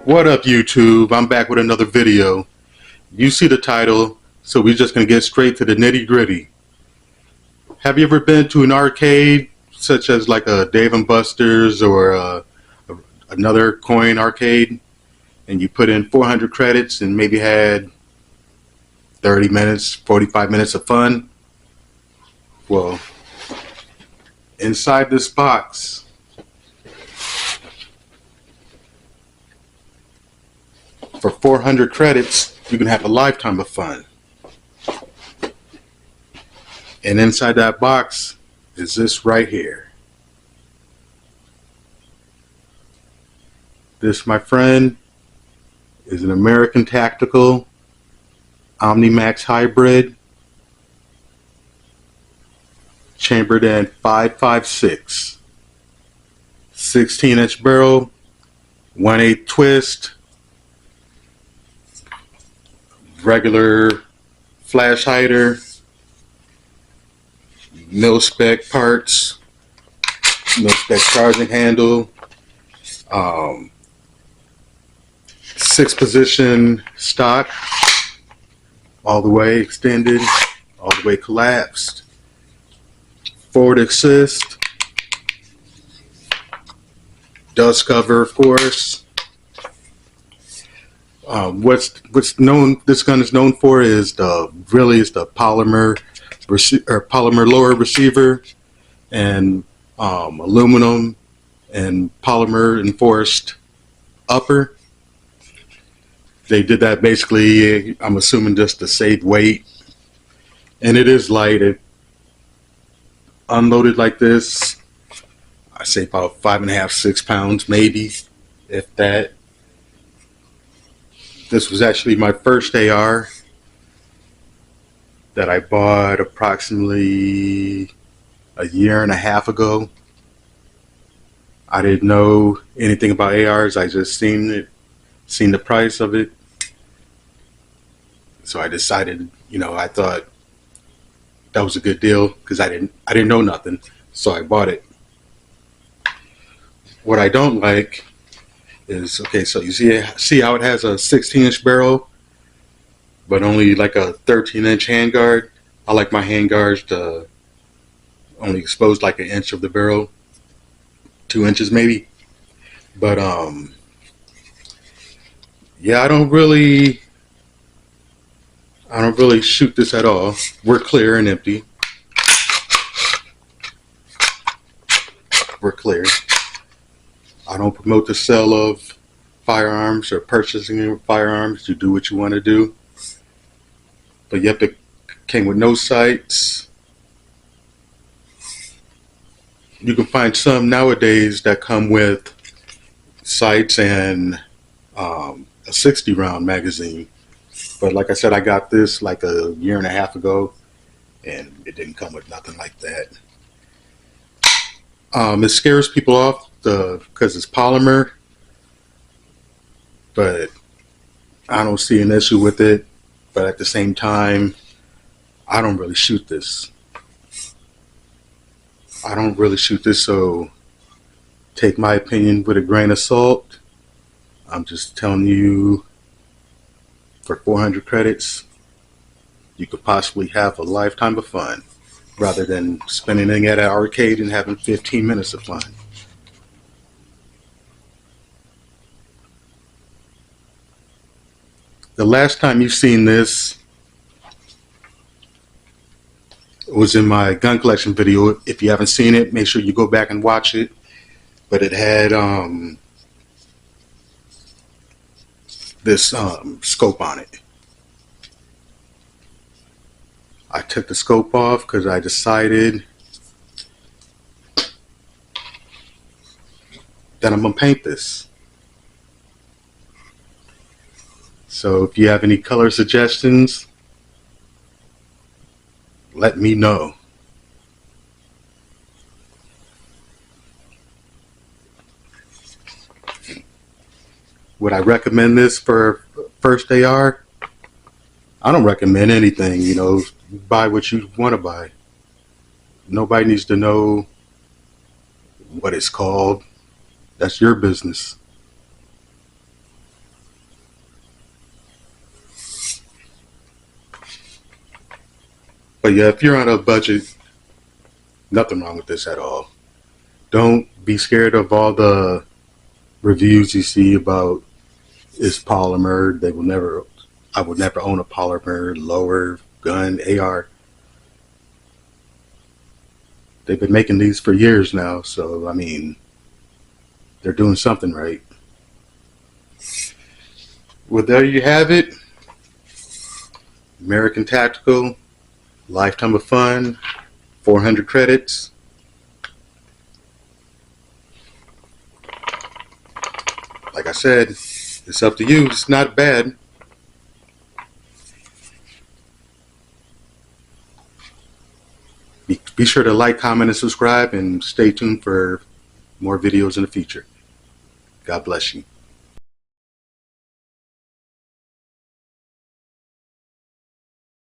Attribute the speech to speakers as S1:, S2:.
S1: What up, YouTube? I'm back with another video. You see the title, so we're just going to get straight to the nitty gritty. Have you ever been to an arcade, such as like a Dave & Buster's or another coin arcade, and you put in 400 credits and maybe had 30 minutes, 45 minutes of fun? Well, inside this box, for 400 credits, you can have a lifetime of fun. And inside that box is this right here. This, my friend, is an American Tactical Omni Maxx hybrid, chambered in 5.56, 16-inch barrel, 1/8 twist, regular flash hider, mil-spec parts, mil-spec charging handle, 6-position stock, all the way extended, all the way collapsed, forward assist, dust cover, of course. What's known, this gun is known for is the polymer lower receiver and aluminum and polymer enforced upper. They did that basically, I'm assuming, just to save weight. And it is light. It unloaded like this, I say about 5.5, 6 pounds, maybe, if that. This was actually my first AR that I bought approximately a year and a half ago. I didn't know anything about ARs. I just seen the price of it. So I decided, I thought that was a good deal because I didn't know nothing. So I bought it. What I don't like is, okay, so you see how it has a 16-inch barrel, but only like a 13-inch handguard. I like my handguards to only expose like 1 inch of the barrel, 2 inches maybe. But yeah, I don't really shoot this at all. We're clear and empty. We're clear. I don't promote the sale of firearms or purchasing of firearms. You do what you want to do. But yep, it came with no sights. You can find some nowadays that come with sights and a 60-round magazine. But like I said, I got this like a year and a half ago, and it didn't come with nothing like that. It scares people off because it's polymer, but I don't see an issue with it. But at the same time, I don't really shoot this. So take my opinion with a grain of salt. I'm just telling you, for 400 credits, you could possibly have a lifetime of fun rather than spending it at an arcade and having 15 minutes of fun. The last time you've seen this was in my gun collection video. If you haven't seen it, make sure you go back and watch it. But it had this scope on it. I took the scope off because I decided that I'm gonna paint this. So if you have any color suggestions, let me know. Would I recommend this for first AR? I don't recommend anything, buy what you want to buy. Nobody needs to know what it's called. That's your business. But yeah, if you're on a budget, nothing wrong with this at all. Don't be scared of all the reviews you see about it's polymer. I would never own a polymer lower gun AR. They've been making these for years now, so I mean, they're doing something right. Well, there you have it. American Tactical, lifetime of fun, 400 credits. Like I said, it's up to you. It's not bad. Be sure to like, comment, and subscribe, and stay tuned for more videos in the future. God bless you.